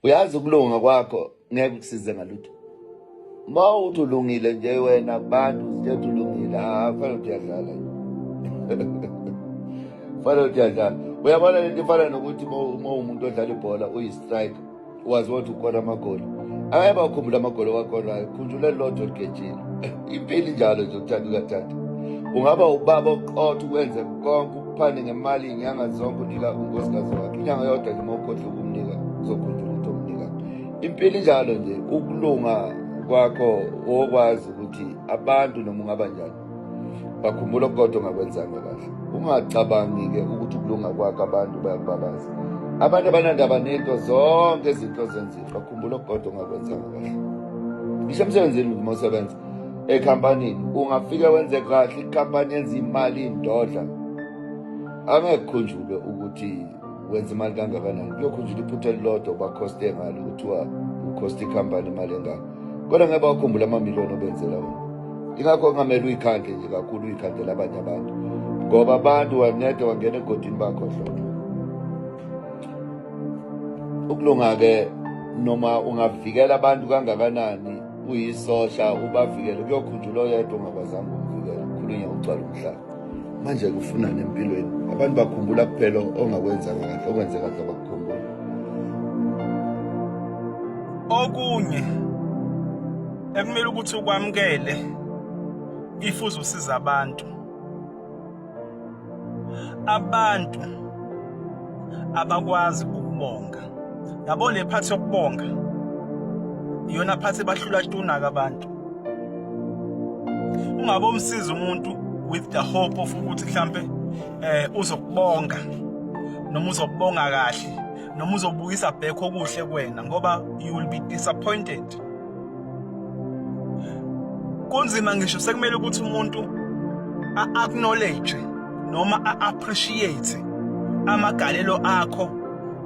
Uyazi ukulunga kwakho ngeke kusize ngalutho. Ma uthi ulungile nje wena kubantu nje ulungile, fanele uyadlala. Fanele uyadlala. Uyabona lento ifana nokuthi uma umuntu odlala ibhola uyi-striker, wazi ukuthi ukora amagoli. Ayeba ukhumbula amagoli wakho la, khunjula lodwa ligejile. Impilo injalo nje uthanda ukathatha. Ungaba ubaba oqotha ukwenze konke ukuphane ngemali inyanga zonke unika unkosikazi wakhe. Inyanga yodwa nje uma ukhohle ukumnika uzokhunjula into omnika. Impilo injalo nje, ukulunga kwakho okwazi ukuthi abantu noma ungaba njani bakhumbula kodwa ongakwenzanga kahle. Ungacabangi-ke ukuthi ukulunga kwakho abantu bayakubabaza. Abantu abanandaba nento zonke izinto zenziwa, bakhumbula kodwa ongakwenzanga kahle. Ngisho emsebenzini uma usebenza ekhampanini ungafika wenze kahle, ikhampani yenza imali indodla, angeke kukhunjulwe ukuthi wenza imali kangakanani. Kuyokhunjula iphutha elilodwa bakhoste ngalo kuthiwa ukhoste ikhampani imali engaka, kodwa ngeke bakhumbula amamiliyoni obenzela wona. Ingakho kungamele uyikhandle nje kakhulu, uyikhandlela abanye abantu, ngoba abantu wanede wangena egodini bakhohlwa. Ukulunga-ke noma ungavikela abantu kangakanani uyisosha ubavikele, kuyokhunjula oyedwa ongakwazanga ukuvikela, khulunywa ugcwala umhlaba. Manje kufunani empilweni? Abantu bakhumbula kuphela ongakwenzanga kahle, okwenze kahle bakukhumbula. Okunye ekumele ukuthi ukwamukele ifuze usiza abantu abakwazi ukubonga. Yabo le phathi yokubonga iyona phathi bahlula tunaka abantu. Ungabe umsiza umuntu with the hope of ukuthi mhlambe uzokubonga noma uzokubonga kahle noma uzobuyisa back okuhle kuwena, ngoba you will be disappointed. Kunzima ngisho sekumele ukuthi umuntu a-acknowledge noma a-appreciate amagalelo akho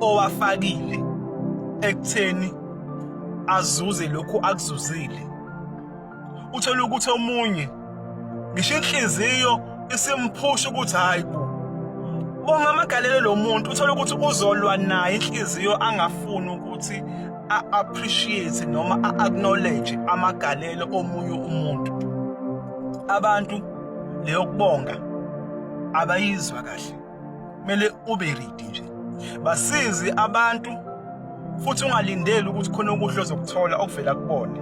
owafakile ekutheni azuze lokhu akuzuzile. Uthola ukuthi omunye ngisho inhliziyo isimphusha ukuthi hayi bonga amagalelo lo muntu, uthola ukuthi uzolwa naye inhliziyo angafuni ukuthi a-appreciate noma a-acknowledge amagalelo omunye umuntu. Abantu leyo kubonga abayizwa kahle, kumele ube ready nje. Basizi abantu futhi ungalindeli ukuthi khona okuhle ozokuthola okuvela kubona.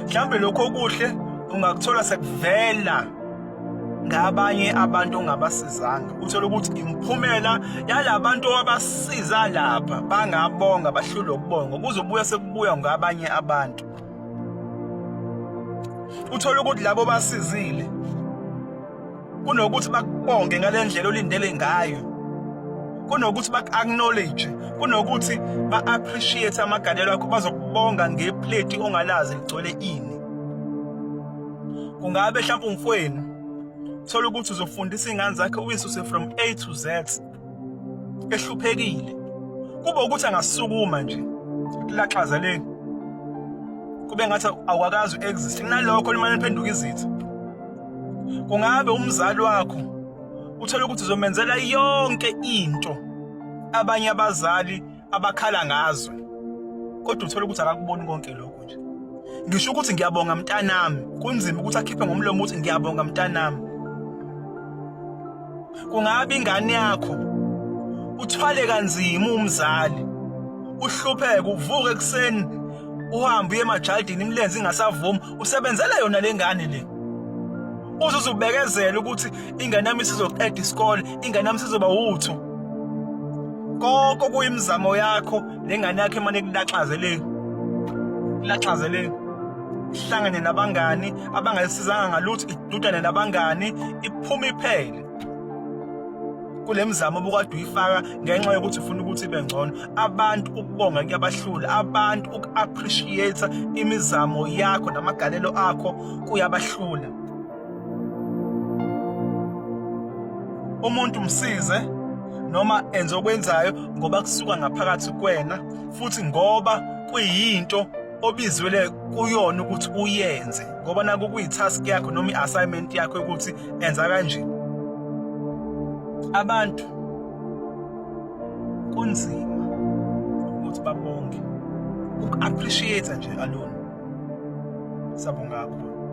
Mhlambe lokho okuhle ungakuthola sekuvela ngabanye abantu ongabasizanga. Uthola ukuthi imphumela yalabantu abasiza lapha bangabonga bahlule ukubonga kuzobuya sekubuya ngabanye abantu. Uthola ukuthi labo basizile kunokuthi bakubonge ngalendlela olindele ngayo, kunokuthi baku-acknowledge, kunokuthi ba-appreciate amagalelo akho, bazokubonga ngeplate ongalazi ligcwele ini. Kungabe mhlawumbe umfowenu thola ukuthi uzofundisa ingane zakhe uyisuse from A to Z ehluphekile, kube ukuthi angasukuma nje laxazeleni, kube ngathi awakazi u-exist nalokho limane liphenduka izitha. Kungabe umzali wakho uthola ukuthi uzomenzela yonke into abanye abazali abakhala ngazo, kodwa uthola ukuthi akakuboni konke lokho nje. Ngisho ukuthi ngiyabonga mntanami, kunzima ukuthi akhiphe ngomlomo ukuthi ngiyabonga mntanami. Kungabe ingane yakho uthwale kanzima umzali, uhlupheke, uvuke ekseni uhambe uye emajaldini imlenze ingasavumi, usebenzela yona lengane le. Uzubekezela ukuthi ingane yami isizoqeda isikole, ingane yami isizoba utho. Konke kuyimizamo yakho, lengane yakhe emane kulaxazele. Ihlangane nabangani abangayisizanga ngalutho, idudane nabangani, iphuma iphele kule mizamo obukade uyifaka ngenxa yokuthi ufuna ukuthi ibe ngcono. Abantu ukubonga kuyabahlula, abantu uku-appreciate imizamo yakho namagalelo akho kuyabahlula. Umuntu msize noma enze okwenzayo ngoba kusuka ngaphakathi kuwena, futhi ngoba kuyinto obizwele kuyona ukuthi uyenze, ngoba naku kuyitask yakho noma i-assignment yakho ukuthi enza kanje. Abantu kunzima ukuthi babonge. Uku-appreciate nje alone. Sabonga kakhulu.